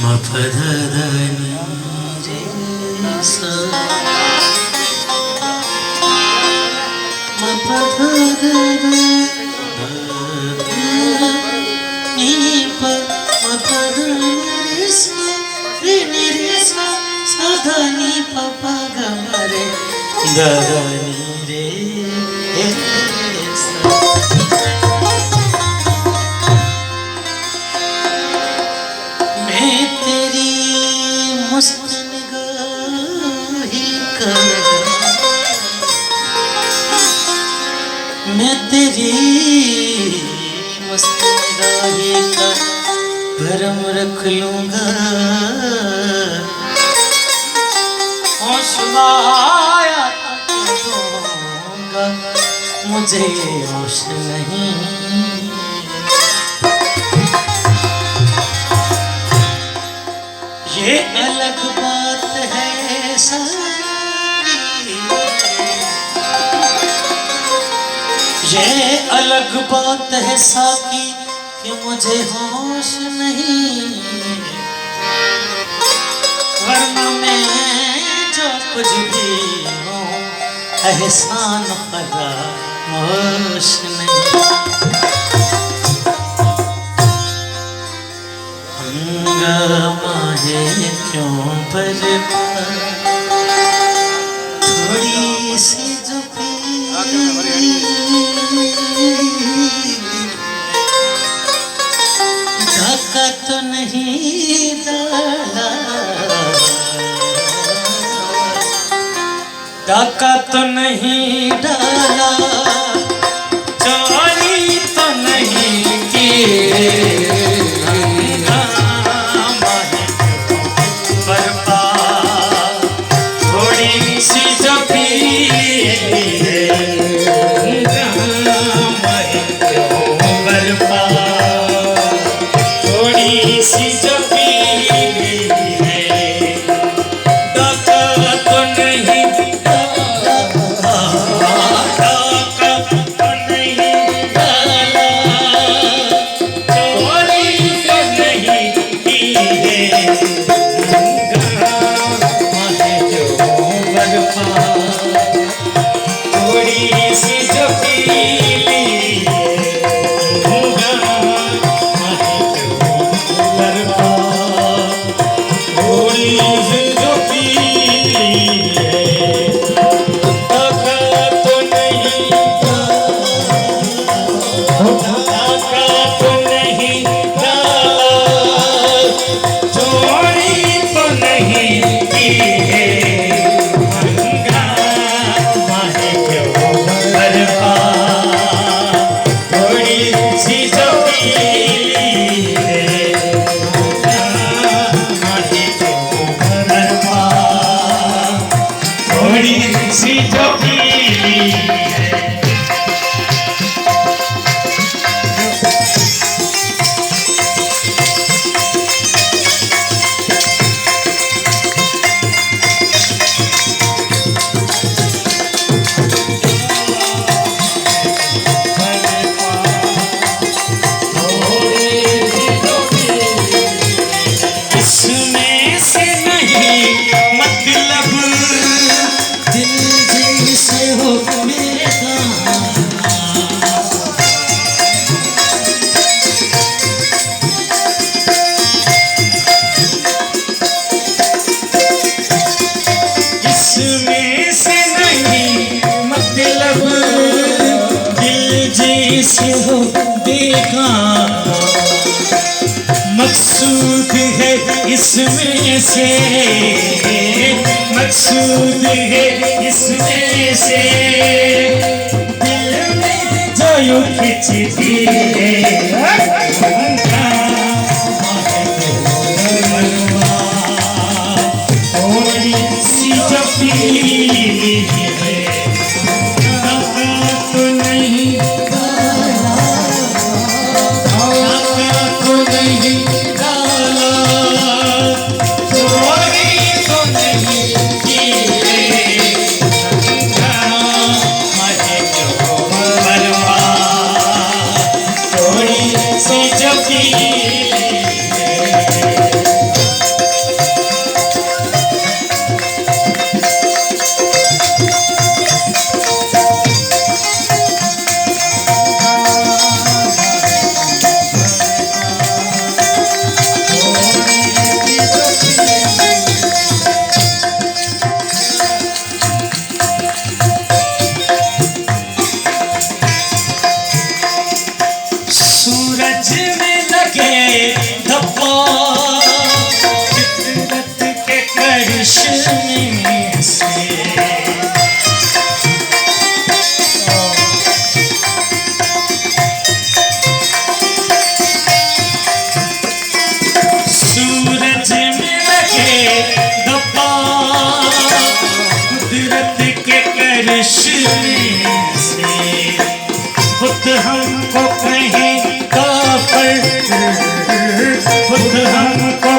म प ध ध नि रे सा म प ध ध ध नि प म प ध नि रे सा सा ध नि प प ग म रे ध ध नि रे सा। मैं तेरी मस्त निगाही का, मैं तेरी मस्त निगाही का भरम रख लूंगा। होश माया दूंगा, मुझे होश नहीं। ये अलग बात है सारी, ये अलग बात है साकी कि मुझे होश नहीं। वरना मैं जो कुछ भी हूँ एहसान फरामोश नहीं। हंगामा है क्यों बरपा, थोड़ी सी जो डाका तो नहीं डाला, डाका तो नहीं डाला, चोरी तो नहीं की। हो देखा मकसूद है इसमें से, मकसूद है इसमें से, दिल में जो यूं खिंचती है थोड़ी सी जो पीली है तो नहीं करिश्मे से। सूरज में लगे दबा कुदरत के करिश्मे से। खुद हमको कहें काफिर, खुद हमको